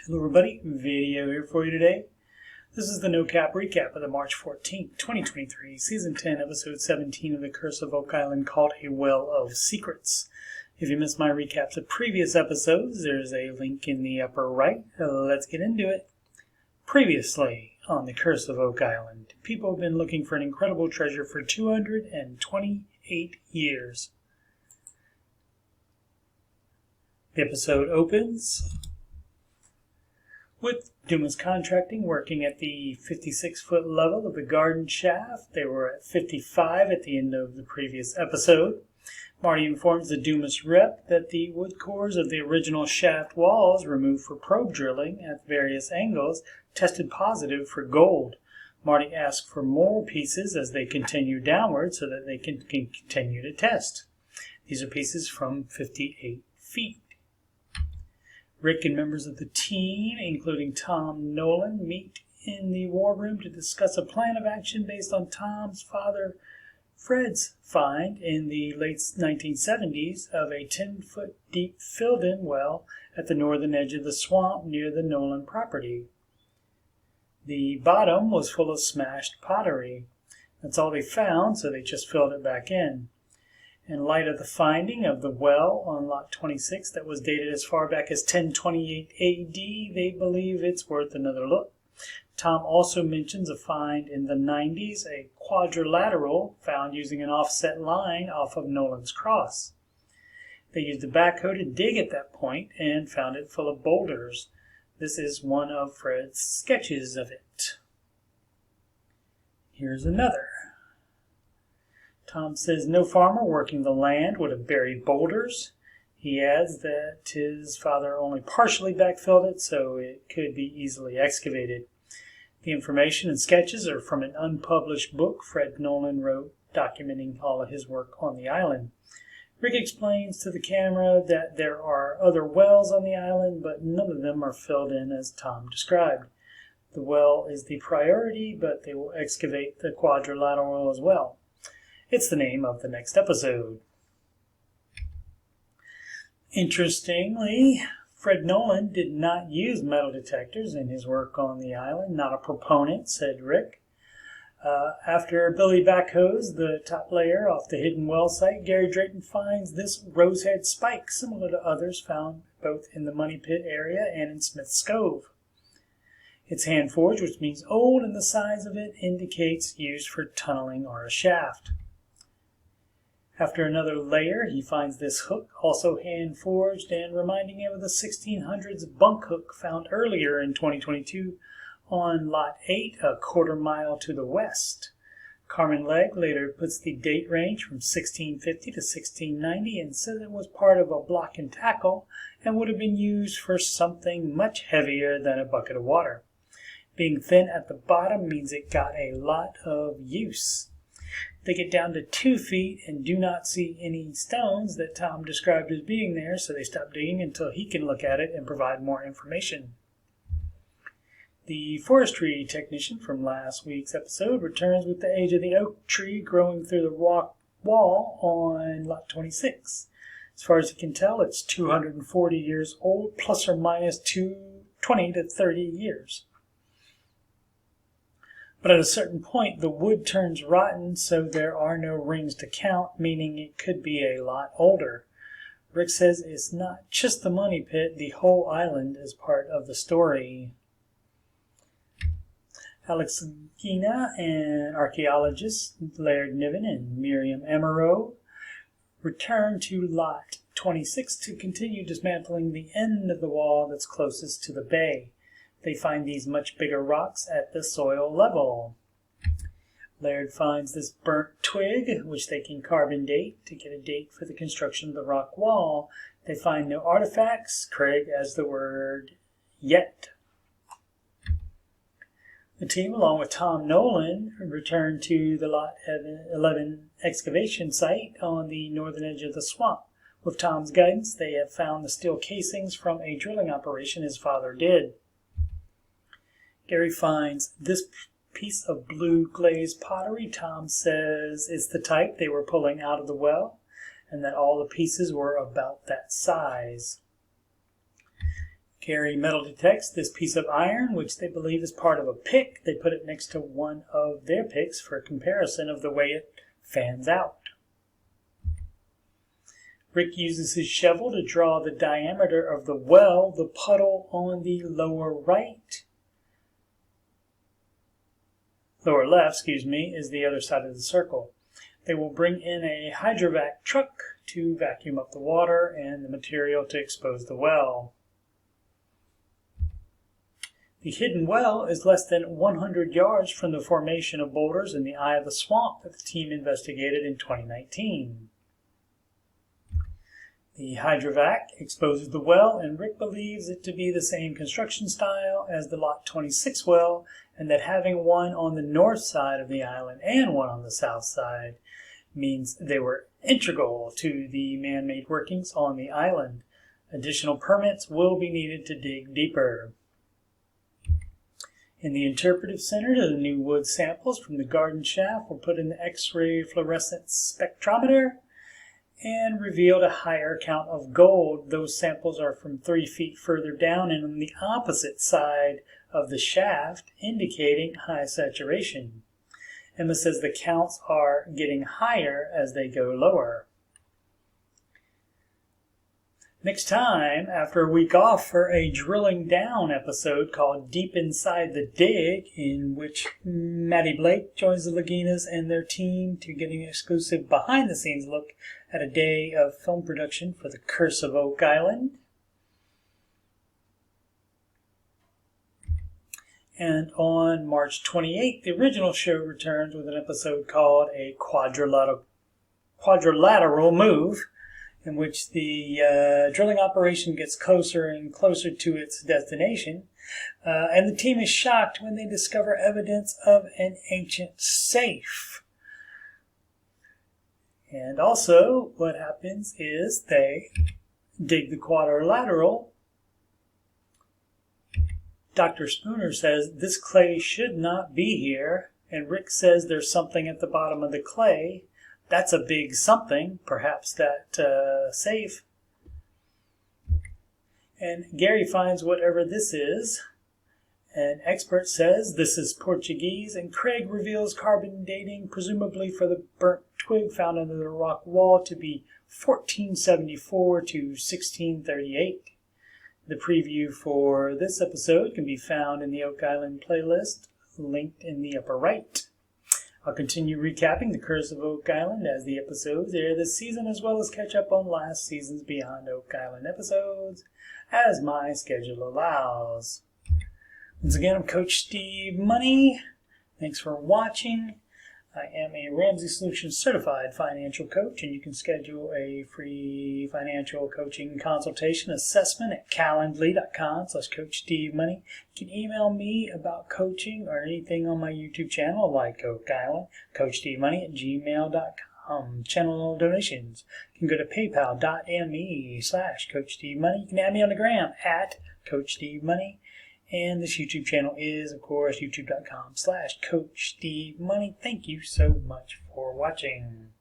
Hello everybody, video here for you today. This is the No Cap recap of the March 14th, 2023, Season 10, Episode 17 of The Curse of Oak Island called A Well of Secrets. If you missed my recaps of previous episodes, there's a link in the upper right. Let's get into it. Previously on The Curse of Oak Island, people have been looking for an incredible treasure for 228 years. The episode opens with Dumas Contracting working at the 56-foot level of the garden shaft. They were at 55 at the end of the previous episode. Marty informs the Dumas rep that the wood cores of the original shaft walls removed for probe drilling at various angles tested positive for gold. Marty asks for more pieces as they continue downward so that they can continue to test. These are pieces from 58 feet. Rick and members of the team, including Tom Nolan, meet in the war room to discuss a plan of action based on Tom's father, Fred's find in the late 1970s of a 10-foot deep filled-in well at the northern edge of the swamp near the Nolan property. The bottom was full of smashed pottery. That's all they found, so they just filled it back in. In light of the finding of the well on Lot 26 that was dated as far back as 1028 AD, they believe it's worth another look. Tom also mentions a find in the 90s, a quadrilateral found using an offset line off of Nolan's cross. They used a backhoe to dig at that point and found it full of boulders. This is one of Fred's sketches of it. Here's another. Tom says no farmer working the land would have buried boulders. He adds that his father only partially backfilled it, so it could be easily excavated. The information and sketches are from an unpublished book Fred Nolan wrote documenting all of his work on the island. Rick explains to the camera that there are other wells on the island, but none of them are filled in as Tom described. The well is the priority, but they will excavate the quadrilateral as well. It's the name of the next episode. Interestingly, Fred Nolan did not use metal detectors in his work on the island. Not a proponent, said Rick. After Billy backhoes the top layer off the hidden well site, Gary Drayton finds this rosehead spike, similar to others found both in the Money Pit area and in Smith's Cove. It's hand-forged, which means old, and the size of it indicates used for tunneling or a shaft. After another layer, he finds this hook, also hand-forged and reminding him of the 1600s bunk hook found earlier in 2022 on Lot 8, a quarter-mile to the west. Carmen Legg later puts the date range from 1650 to 1690 and says it was part of a block and tackle and would have been used for something much heavier than a bucket of water. Being thin at the bottom means it got a lot of use. They get down to 2 feet and do not see any stones that Tom described as being there, so they stop digging until he can look at it and provide more information. The forestry technician from last week's episode returns with the age of the oak tree growing through the rock wall on Lot 26. As far as he can tell, it's 240 years old, plus or minus 20 to 30 years. But at a certain point, the wood turns rotten, so there are no rings to count, meaning it could be a lot older. Rick says it's not just the Money Pit, the whole island is part of the story. Alex Gina and archaeologists Laird Niven and Miriam Emeraux return to Lot 26 to continue dismantling the end of the wall that's closest to the bay. They find these much bigger rocks at the soil level. Laird finds this burnt twig, which they can carbon date to get a date for the construction of the rock wall. They find no artifacts. Craig adds the word yet. The team, along with Tom Nolan, return to the Lot 11 excavation site on the northern edge of the swamp. With Tom's guidance, they have found the steel casings from a drilling operation his father did. Gary finds this piece of blue glazed pottery. Tom says it's the type they were pulling out of the well and that all the pieces were about that size. Gary metal detects this piece of iron, which they believe is part of a pick. They put it next to one of their picks for a comparison of the way it fans out. Rick uses his shovel to draw the diameter of the well. The puddle on the lower left, is the other side of the circle. They will bring in a hydrovac truck to vacuum up the water and the material to expose the well. The hidden well is less than 100 yards from the formation of boulders in the eye of the swamp that the team investigated in 2019. The hydrovac exposes the well, and Rick believes it to be the same construction style as the Lot 26 well, and that having one on the north side of the island and one on the south side means they were integral to the man-made workings on the island. Additional permits will be needed to dig deeper. In the interpretive center, the new wood samples from the garden shaft were put in the X-ray fluorescence spectrometer and revealed a higher count of gold. Those samples are from 3 feet further down and on the opposite side of the shaft, indicating high saturation. Emma says the counts are getting higher as they go lower. Next time, after a week off, for a drilling down episode called Deep Inside the Dig, in which Maddie Blake joins the Laginas and their team to get an exclusive behind-the-scenes look at a day of film production for The Curse of Oak Island. And on March 28th, the original show returns with an episode called A Quadrilateral Move, in which the drilling operation gets closer and closer to its destination, and the team is shocked when they discover evidence of an ancient safe. And also, what happens is they dig the quadrilateral. Dr. Spooner says this clay should not be here, and Rick says there's something at the bottom of the clay. That's a big something, perhaps that safe. And Gary finds whatever this is. An expert says this is Portuguese, and Craig reveals carbon dating, presumably for the burnt twig found under the rock wall, to be 1474 to 1638. The preview for this episode can be found in the Oak Island playlist, linked in the upper right. I'll continue recapping The Curse of Oak Island as the episodes air this season, as well as catch up on last season's Beyond Oak Island episodes, as my schedule allows. Once again, I'm Coach Steve Money. Thanks for watching. I am a Ramsey Solutions certified financial coach, and you can schedule a free financial coaching consultation assessment at calendly.com/CoachSteveMoney. You can email me about coaching or anything on my YouTube channel like Oak Island, CoachSteveMoney@gmail.com. Channel donations. You can go to paypal.me/CoachSteveMoney. You can add me on the gram at CoachSteveMoney. And this YouTube channel is, of course, youtube.com/CoachSteveMoney. Thank you so much for watching.